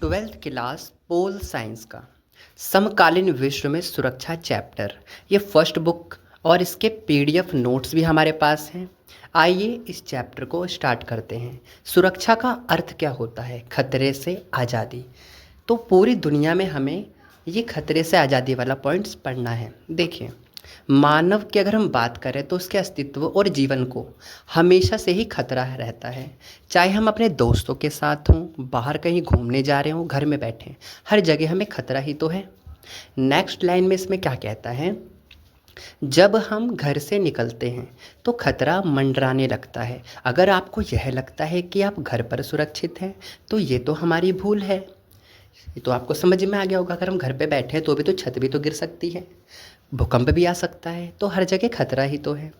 Twelfth class pol science का समकालीन विश्व में सुरक्षा चैप्टर, ये फर्स्ट बुक और इसके पीडीएफ नोट्स भी हमारे पास हैं। आइए इस चैप्टर को स्टार्ट करते हैं। सुरक्षा का अर्थ क्या होता है? खतरे से आज़ादी। तो पूरी दुनिया में हमें ये खतरे से आज़ादी वाला पॉइंट्स पढ़ना है। देखिए, मानव की अगर हम बात करें तो उसके अस्तित्व और जीवन को हमेशा से ही खतरा रहता है। चाहे हम अपने दोस्तों के साथ हों, बाहर कहीं घूमने जा रहे हों, घर में बैठे, हर जगह हमें खतरा ही तो है। नेक्स्ट लाइन में इसमें क्या कहता है? जब हम घर से निकलते हैं तो खतरा मंडराने लगता है। अगर आपको यह लगता है कि आप घर पर सुरक्षित हैं तो ये तो हमारी भूल है। ये तो आपको समझ में आ गया होगा। अगर हम घर पे बैठे हैं तो भी तो छत भी तो गिर सकती है, भूकंप भी आ सकता है, तो हर जगह खतरा ही तो है।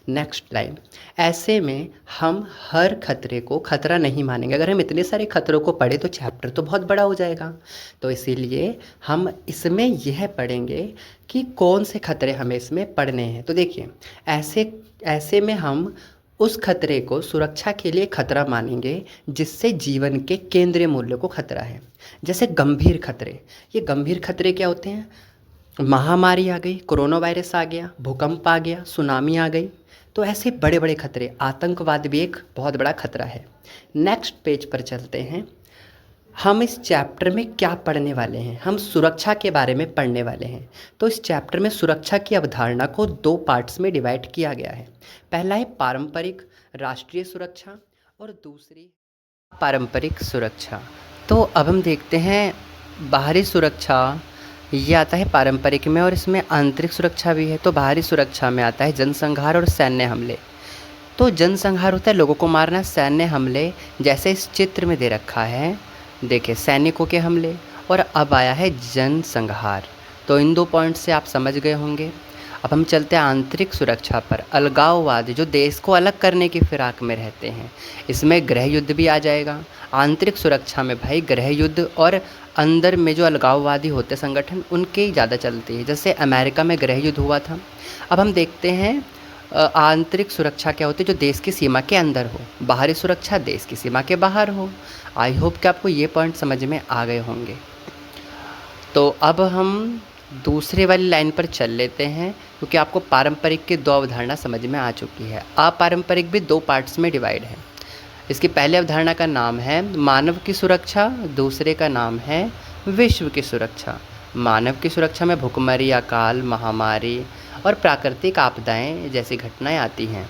नेक्स्ट लाइन, ऐसे में हम हर खतरे को खतरा नहीं मानेंगे। अगर हम इतने सारे खतरों को पढ़े तो चैप्टर तो बहुत बड़ा हो जाएगा। तो इसीलिए हम इसमें यह पढ़ेंगे कि कौन से खतरे हमें इसमें पढ़ने हैं। तो देखिए, ऐसे ऐसे में हम उस खतरे को सुरक्षा के लिए खतरा मानेंगे जिससे जीवन के केंद्रीय मूल्यों को खतरा है। जैसे गंभीर खतरे। ये गंभीर खतरे क्या होते हैं? महामारी आ गई, कोरोना वायरस आ गया, भूकंप आ गया, सुनामी आ गई, तो ऐसे बड़े बड़े खतरे। आतंकवाद भी एक बहुत बड़ा खतरा है। नेक्स्ट पेज पर चलते हैं। हम इस चैप्टर में क्या पढ़ने वाले हैं? हम सुरक्षा के बारे में पढ़ने वाले हैं। तो इस चैप्टर में सुरक्षा की अवधारणा को दो पार्ट्स में डिवाइड किया गया है। पहला है पारंपरिक राष्ट्रीय सुरक्षा और दूसरी पारंपरिक सुरक्षा। तो अब हम देखते हैं बाहरी सुरक्षा, ये आता है पारंपरिक में, और इसमें आंतरिक सुरक्षा भी है। तो बाहरी सुरक्षा में आता है जनसंहार और सैन्य हमले। तो जनसंहार होता है लोगों को मारना, सैन्य हमले जैसे इस चित्र में दे रखा है, देखिए सैनिकों के हमले, और अब आया है जनसंहार। तो इन दो पॉइंट से आप समझ गए होंगे। अब हम चलते हैं आंतरिक सुरक्षा पर। अलगाववादी जो देश को अलग करने की फिराक में रहते हैं, इसमें गृह युद्ध भी आ जाएगा। आंतरिक सुरक्षा में भाई गृह युद्ध और अंदर में जो अलगाववादी होते संगठन, उनकी ज़्यादा चलती है। जैसे अमेरिका में गृह युद्ध हुआ था। अब हम देखते हैं आंतरिक सुरक्षा क्या होती है? जो देश की सीमा के अंदर हो। बाहरी सुरक्षा देश की सीमा के बाहर हो। आई होप कि आपको ये पॉइंट समझ में आ गए होंगे। तो अब हम दूसरे वाली लाइन पर चल लेते हैं, क्योंकि आपको पारंपरिक की दो अवधारणा समझ में आ चुकी है। अपारंपरिक भी दो पार्ट्स में डिवाइड है। इसकी पहले अवधारणा का नाम है मानव की सुरक्षा, दूसरे का नाम है विश्व की सुरक्षा। मानव की सुरक्षा में भूखमरी, अकाल, महामारी और प्राकृतिक आपदाएं जैसी घटनाएं आती हैं।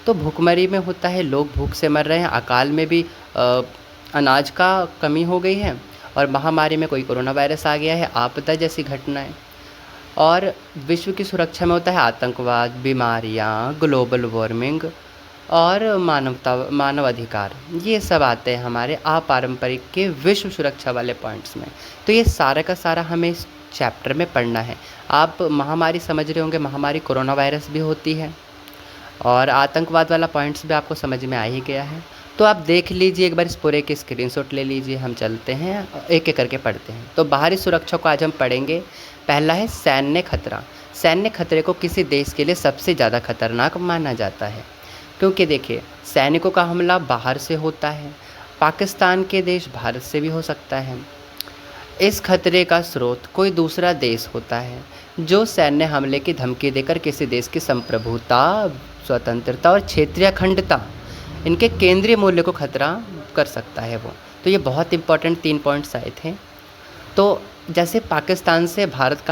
तो भूखमरी में होता है लोग भूख से मर रहे हैं, अकाल में भी अनाज का कमी हो गई है, और महामारी में कोई कोरोना वायरस आ गया है, आपदा जैसी घटनाएं। और विश्व की सुरक्षा में होता है आतंकवाद, बीमारियां, ग्लोबल वार्मिंग और मानव अधिकार। ये सब आते हैं हमारे अपारंपरिक के विश्व सुरक्षा वाले पॉइंट्स में। तो ये सारा का सारा हमें इस चैप्टर में पढ़ना है। आप महामारी समझ रहे होंगे, महामारी कोरोना वायरस भी होती है, और आतंकवाद वाला पॉइंट्स भी आपको समझ में आ ही गया है। तो आप देख लीजिए एक बार, इस पूरे के स्क्रीनशॉट ले लीजिए। हम चलते हैं एक एक करके पढ़ते हैं। तो बाहरी सुरक्षा को आज हम पढ़ेंगे। पहला है सैन्य खतरा। सैन्य खतरे को किसी देश के लिए सबसे ज़्यादा खतरनाक माना जाता है, क्योंकि देखिए सैनिकों का हमला बाहर से होता है। पाकिस्तान के देश भारत से भी हो सकता है। इस खतरे का स्रोत कोई दूसरा देश होता है जो सैन्य हमले की धमकी देकर किसी देश की संप्रभुता, स्वतंत्रता और क्षेत्रीय अखंडता, इनके केंद्रीय मूल्य को खतरा कर सकता है वो। तो ये बहुत इंपॉर्टेंट 3 पॉइंट्स आए थे। तो जैसे पाकिस्तान से भारत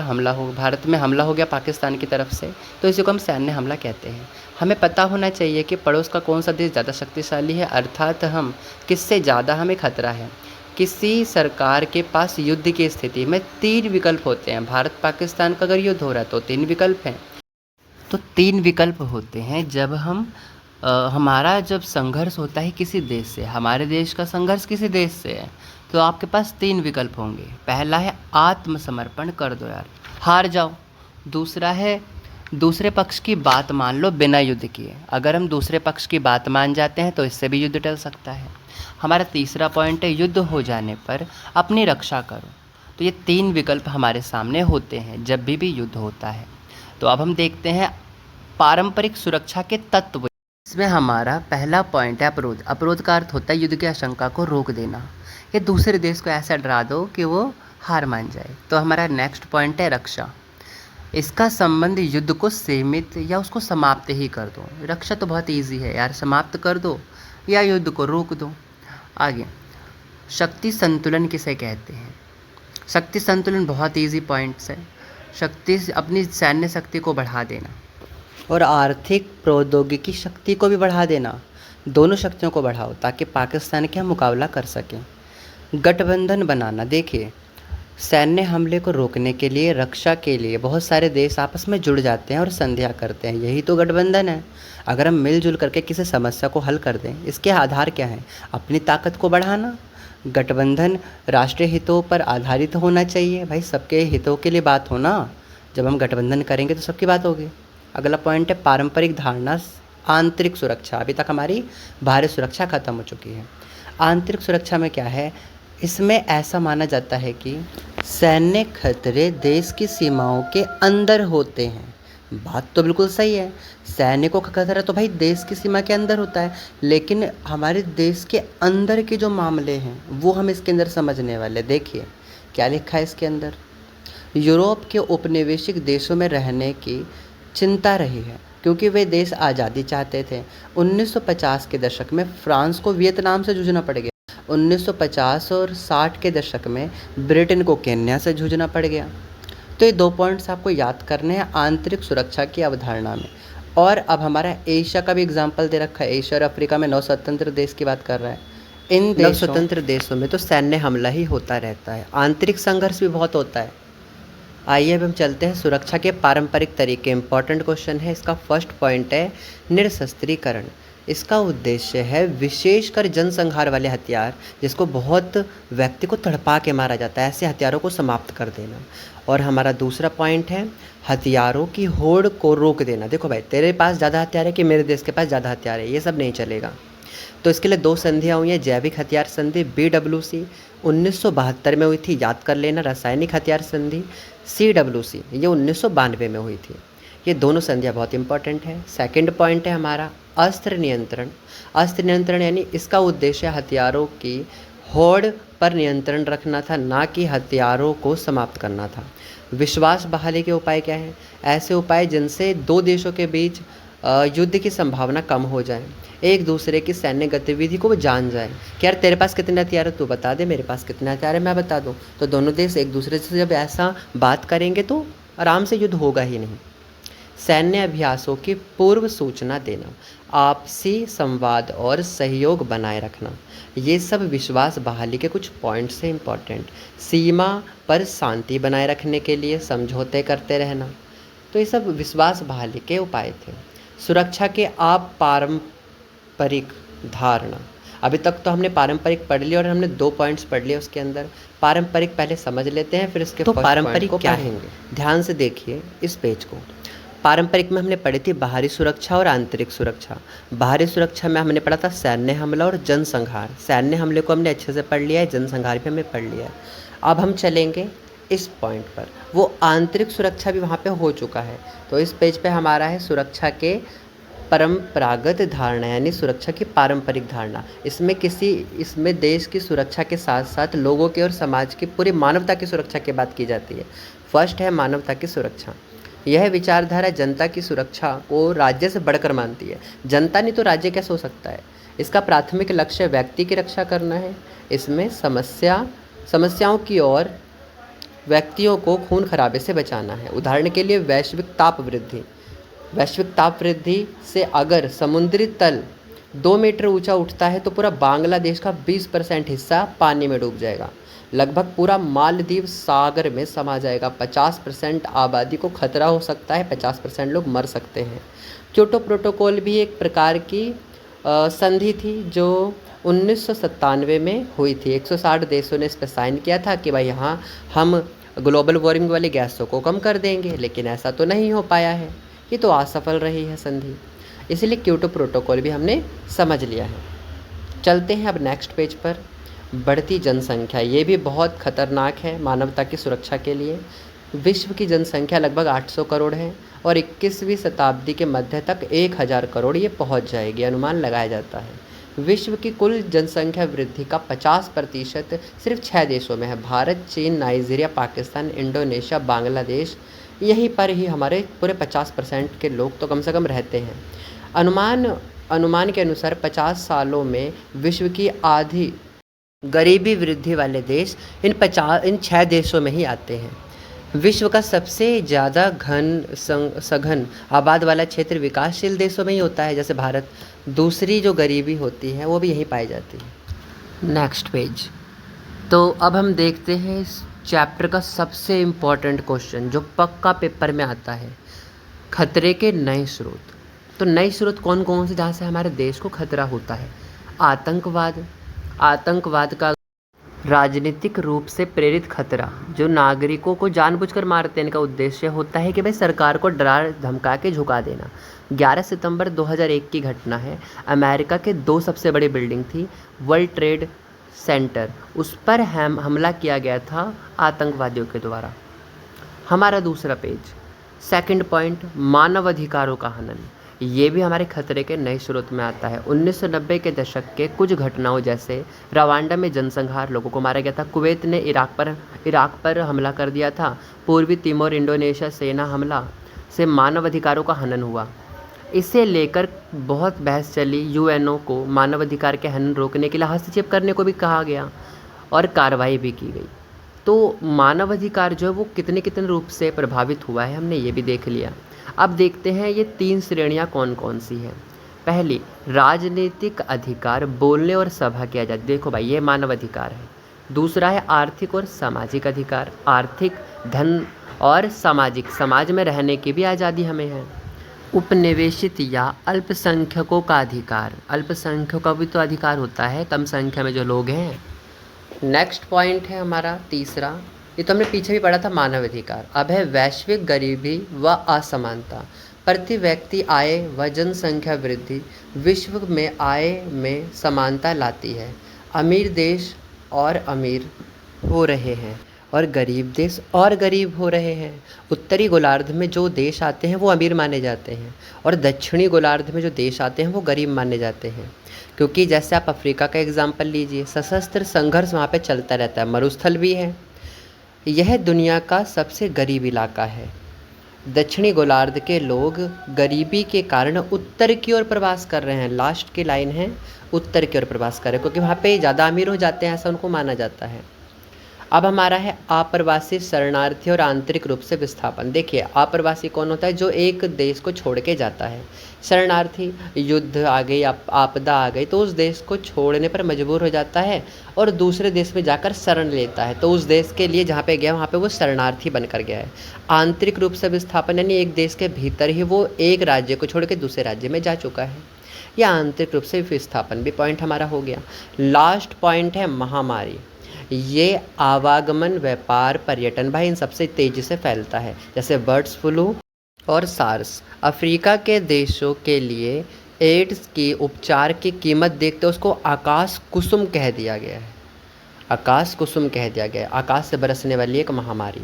में हमला हो गया पाकिस्तान की तरफ से, तो इसी को हम सैन्य हमला कहते हैं। हमें पता होना चाहिए कि पड़ोस का कौन सा देश ज़्यादा शक्तिशाली है, अर्थात हम किससे ज़्यादा हमें खतरा है। किसी सरकार के पास युद्ध की स्थिति में 3 विकल्प होते हैं। भारत पाकिस्तान का अगर युद्ध हो रहा है तो 3 विकल्प हैं। तो 3 विकल्प होते हैं जब हमारा जब संघर्ष होता है किसी देश से, हमारे देश का संघर्ष किसी देश से है, तो आपके पास 3 विकल्प होंगे। पहला है आत्मसमर्पण कर दो यार, हार जाओ। दूसरा है दूसरे पक्ष की बात मान लो बिना युद्ध किए। अगर हम दूसरे पक्ष की बात मान जाते हैं तो इससे भी युद्ध टल सकता है। हमारा तीसरा पॉइंट है युद्ध हो जाने पर अपनी रक्षा करो। तो ये 3 विकल्प हमारे सामने होते हैं जब भी युद्ध होता है। तो अब हम देखते हैं पारंपरिक सुरक्षा के तत्व। इसमें हमारा पहला पॉइंट है अवरोध। अवरोध का अर्थ होता है युद्ध की आशंका को रोक देना। या दूसरे देश को ऐसा डरा दो कि वो हार मान जाए। तो हमारा नेक्स्ट पॉइंट है रक्षा। इसका संबंध युद्ध को सीमित या उसको समाप्त ही कर दो। रक्षा तो बहुत इजी है यार, समाप्त कर दो या युद्ध को रोक दो। आगे, शक्ति संतुलन किसे कहते हैं? शक्ति संतुलन बहुत इजी पॉइंट्स है। शक्ति, अपनी सैन्य शक्ति को बढ़ा देना और आर्थिक प्रौद्योगिकी शक्ति को भी बढ़ा देना। दोनों शक्तियों को बढ़ाओ ताकि पाकिस्तान के हम मुकाबला कर सकें। गठबंधन बनाना, देखिए सैन्य हमले को रोकने के लिए, रक्षा के लिए बहुत सारे देश आपस में जुड़ जाते हैं और संधियाँ करते हैं, यही तो गठबंधन है। अगर हम मिलजुल करके किसी समस्या को हल कर दें, इसके आधार क्या है? अपनी ताकत को बढ़ाना। गठबंधन राष्ट्रीय हितों पर आधारित होना चाहिए, भाई सबके हितों के लिए बात हो ना। जब हम गठबंधन करेंगे तो सबकी बात होगी। अगला पॉइंट है पारंपरिक धारणा, आंतरिक सुरक्षा। अभी तक हमारी बाहरी सुरक्षा खत्म हो चुकी है। आंतरिक सुरक्षा में क्या है? इसमें ऐसा माना जाता है कि सैन्य खतरे देश की सीमाओं के अंदर होते हैं। बात तो बिल्कुल सही है, सैन्य को खतरा तो भाई देश की सीमा के अंदर होता है, लेकिन हमारे देश के अंदर के जो मामले हैं वो हम इसके अंदर समझने वाले। देखिए क्या लिखा है इसके अंदर। यूरोप के उपनिवेशिक देशों में रहने की चिंता रही है क्योंकि वे देश आज़ादी चाहते थे। 1950 के दशक में फ्रांस को वियतनाम से जूझना पड़ गया। 1950 और 60 के दशक में ब्रिटेन को केन्या से जूझना पड़ गया। तो ये 2 पॉइंट्स आपको याद करने हैं आंतरिक सुरक्षा की अवधारणा में। और अब हमारा एशिया का भी एग्जाम्पल दे रखा है। एशिया और अफ्रीका में 9 स्वतंत्र देश की बात कर रहा है। इन 9 स्वतंत्र देशों में तो सैन्य हमला ही होता रहता है, आंतरिक संघर्ष भी बहुत होता है। आइए अब हम चलते हैं सुरक्षा के पारंपरिक तरीके। इंपॉर्टेंट क्वेश्चन है इसका। फर्स्ट पॉइंट है निरशस्त्रीकरण। इसका उद्देश्य है विशेषकर जनसंहार वाले हथियार, जिसको बहुत व्यक्ति को तड़पा के मारा जाता है, ऐसे हथियारों को समाप्त कर देना। और हमारा दूसरा पॉइंट है हथियारों की होड़ को रोक देना। देखो भाई, तेरे पास ज़्यादा हथियार है कि मेरे देश के पास ज़्यादा हथियार है, ये सब नहीं चलेगा। तो इसके लिए 2 संधियाँ हुई हैं। जैविक हथियार संधि BWC 1972 में हुई थी, याद कर लेना। रासायनिक हथियार संधि CWC ये 1992 में हुई थी। ये दोनों संधियाँ बहुत इंपॉर्टेंट है। सेकंड पॉइंट है हमारा अस्त्र नियंत्रण। अस्त्र नियंत्रण यानी इसका उद्देश्य हथियारों की होड़ पर नियंत्रण रखना था, ना कि हथियारों को समाप्त करना था। विश्वास बहाली के उपाय क्या हैं? ऐसे उपाय जिनसे 2 देशों के बीच युद्ध की संभावना कम हो जाए, एक दूसरे की सैन्य गतिविधि को वो जान जाए कि यार तेरे पास कितने हथियार है तू बता दे, मेरे पास कितने हथियार है मैं बता दूँ। तो दोनों देश एक दूसरे से जब ऐसा बात करेंगे तो आराम से युद्ध होगा ही नहीं। सैन्य अभ्यासों की पूर्व सूचना देना, आपसी संवाद और सहयोग बनाए रखना, ये सब विश्वास बहाली के कुछ पॉइंट्स हैं इंपॉर्टेंट। सीमा पर शांति बनाए रखने के लिए समझौते करते रहना, तो ये सब विश्वास बहाली के उपाय थे। सुरक्षा के पारंपरिक धारणा, अभी तक तो हमने पारंपरिक पढ़ लिया और हमने 2 पॉइंट्स पढ़ लिए उसके अंदर। पारंपरिक पहले समझ लेते हैं, फिर इसके तो पारंपरिक क्या है ध्यान से देखिए इस पेज को। पारंपरिक में हमने पढ़ी थी बाहरी सुरक्षा और आंतरिक सुरक्षा। बाहरी सुरक्षा में हमने पढ़ा था सैन्य हमला और जनसंहार। सैन्य हमले को हमने अच्छे से पढ़ लिया है, जनसंहार भी हमने पढ़ लिया है। अब हम चलेंगे इस पॉइंट पर, वो आंतरिक सुरक्षा भी वहाँ पे हो चुका है। तो इस पेज पे हमारा है सुरक्षा के परंपरागत धारणा, यानी सुरक्षा की पारंपरिक धारणा। इसमें देश की सुरक्षा के साथ साथ लोगों के और समाज की, पूरी मानवता की सुरक्षा की बात की जाती है। फर्स्ट है मानवता की सुरक्षा। यह विचारधारा जनता की सुरक्षा को राज्य से बढ़कर मानती है। जनता नहीं तो राज्य कैसे हो सकता है। इसका प्राथमिक लक्ष्य व्यक्ति की रक्षा करना है। इसमें समस्याओं की और व्यक्तियों को खून खराबे से बचाना है। उदाहरण के लिए वैश्विक ताप वृद्धि से अगर समुद्री तल 2 मीटर ऊंचा उठता है तो पूरा बांग्लादेश का 20% हिस्सा पानी में डूब जाएगा। लगभग पूरा मालदीव सागर में समा जाएगा। 50% आबादी को खतरा हो सकता है, 50% लोग मर सकते हैं। क्योटो प्रोटोकॉल भी एक प्रकार की संधि थी जो 1997 में हुई थी। 160 देशों ने इस पर साइन किया था कि भाई यहाँ हम ग्लोबल वार्मिंग वाली गैसों को कम कर देंगे, लेकिन ऐसा तो नहीं हो पाया है। ये तो असफल रही है संधि, इसलिए क्योटो प्रोटोकॉल भी हमने समझ लिया है। चलते हैं अब नेक्स्ट पेज पर। बढ़ती जनसंख्या, ये भी बहुत खतरनाक है मानवता की सुरक्षा के लिए। विश्व की जनसंख्या लगभग 800 करोड़ है और 21वीं शताब्दी के मध्य तक 1000 करोड़ ये पहुंच जाएगी, अनुमान लगाया जाता है। विश्व की कुल जनसंख्या वृद्धि का 50% सिर्फ 6 देशों में है। भारत, चीन, नाइजीरिया, पाकिस्तान, इंडोनेशिया, बांग्लादेश, यहीं पर ही हमारे पूरे 50% के लोग तो कम से कम रहते हैं। अनुमान अनुमान के अनुसार 50 सालों में विश्व की आधी गरीबी वृद्धि वाले देश इन 6 देशों में ही आते हैं। विश्व का सबसे ज़्यादा सघन आबाद वाला क्षेत्र विकासशील देशों में ही होता है, जैसे भारत। दूसरी जो गरीबी होती है वो भी यहीं पाई जाती है। Next page. तो अब हम देखते हैं इस चैप्टर का सबसे इम्पॉर्टेंट क्वेश्चन जो पक्का पेपर में आता है, खतरे के नए स्रोत। तो नए स्रोत कौन कौन से जहाँ से हमारे देश को खतरा होता है? आतंकवाद का राजनीतिक रूप से प्रेरित खतरा, जो नागरिकों को जानबूझकर मारते हैं। इनका उद्देश्य होता है कि भाई सरकार को डरा धमका के झुका देना। 11 सितंबर 2001 की घटना है। अमेरिका के 2 सबसे बड़ी बिल्डिंग थी, वर्ल्ड ट्रेड सेंटर, उस पर हमला किया गया था आतंकवादियों के द्वारा। हमारा दूसरा पेज, सेकंड पॉइंट, मानव अधिकारों का हनन। ये भी हमारे खतरे के नए स्रोत में आता है। 1990 के दशक के कुछ घटनाओं जैसे रवांडा में जनसंहार, लोगों को मारा गया था। कुवैत ने इराक पर हमला कर दिया था। पूर्वी तिमोर इंडोनेशिया सेना हमला से मानव अधिकारों का हनन हुआ। इसे लेकर बहुत बहस चली। यूएनओ को मानवाधिकार के हनन रोकने के लिए हस्तक्षेप करने को भी कहा गया और कार्रवाई भी की गई। तो मानवाधिकार जो है वो कितने कितने रूप से प्रभावित हुआ है, हमने ये भी देख लिया। अब देखते हैं ये 3 श्रेणियाँ कौन कौन सी हैं। पहली, राजनीतिक अधिकार, बोलने और सभा किया जाए। देखो भाई, ये मानव अधिकार है। दूसरा है आर्थिक और सामाजिक अधिकार, आर्थिक, धन और सामाजिक, समाज में रहने की भी आज़ादी हमें है। उपनिवेशित या अल्पसंख्यकों का अधिकार, अल्पसंख्यकों का भी तो अधिकार होता है, कम संख्या में जो लोग हैं। नेक्स्ट पॉइंट है हमारा तीसरा, ये तो हमने पीछे भी पढ़ा था, मानव अधिकार। अब है वैश्विक गरीबी व असमानता। प्रति व्यक्ति आय व जनसंख्या वृद्धि विश्व में आय में समानता लाती है। अमीर देश और अमीर हो रहे हैं और गरीब देश और गरीब हो रहे हैं। उत्तरी गोलार्ध में जो देश आते हैं वो अमीर माने जाते हैं और दक्षिणी गोलार्ध में जो देश आते हैं वो गरीब माने जाते हैं। क्योंकि जैसे आप अफ्रीका का एग्जाम्पल लीजिए, सशस्त्र संघर्ष वहाँ पे चलता रहता है, मरुस्थल भी है। यह दुनिया का सबसे गरीब इलाका है। दक्षिणी गोलार्ध के लोग गरीबी के कारण उत्तर की ओर प्रवास कर रहे हैं। लास्ट की लाइन है, उत्तर की ओर प्रवास कर रहे हैं, क्योंकि वहाँ पे ज़्यादा अमीर हो जाते हैं, ऐसा उनको माना जाता है। अब हमारा है अप्रवासी, शरणार्थी और आंतरिक रूप से विस्थापन। देखिए, अप्रवासी कौन होता है? जो एक देश को छोड़ के जाता है। शरणार्थी, युद्ध आ गई, आपदा आ गई तो उस देश को छोड़ने पर मजबूर हो जाता है और दूसरे देश में जाकर शरण लेता है, तो उस देश के लिए जहाँ पे गया वहाँ पे वो शरणार्थी बनकर गया है। आंतरिक रूप से विस्थापन यानी एक देश के भीतर ही वो एक राज्य को छोड़ के दूसरे राज्य में जा चुका है। यह आंतरिक रूप से विस्थापन भी पॉइंट हमारा हो गया। लास्ट पॉइंट है महामारी। ये आवागमन, व्यापार, पर्यटन, भाई इन सबसे तेज़ी से फैलता है, जैसे बर्ड्स फ्लू और सार्स। अफ्रीका के देशों के लिए एड्स की उपचार की कीमत देखते उसको आकाश कुसुम कह दिया गया है। आकाश कुसुम कह दिया गया है, आकाश से बरसने वाली एक महामारी।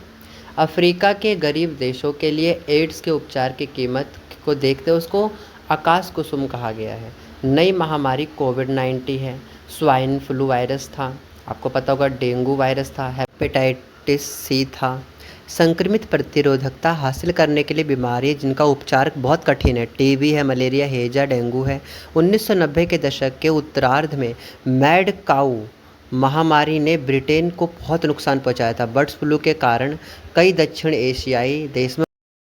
अफ्रीका के गरीब देशों के लिए एड्स के उपचार की कीमत को देखते उसको आकाश कुसुम कहा गया है। नई महामारी कोविड-19 है। स्वाइन फ्लू वायरस था, आपको पता होगा, डेंगू वायरस था, हेपेटाइटिस सी था। संक्रमित प्रतिरोधकता हासिल करने के लिए बीमारी जिनका उपचार बहुत कठिन है, टीबी है, मलेरिया, हैजा, डेंगू है। 1990 के दशक के उत्तरार्ध में मैड काऊ महामारी ने ब्रिटेन को बहुत नुकसान पहुंचाया था। बर्ड फ्लू के कारण कई दक्षिण एशियाई देश में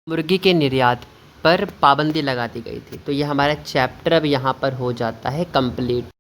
मुर्गी के निर्यात पर पाबंदी लगा दी गई थी। तो ये हमारा चैप्टर अब यहाँ पर हो जाता है कंप्लीट।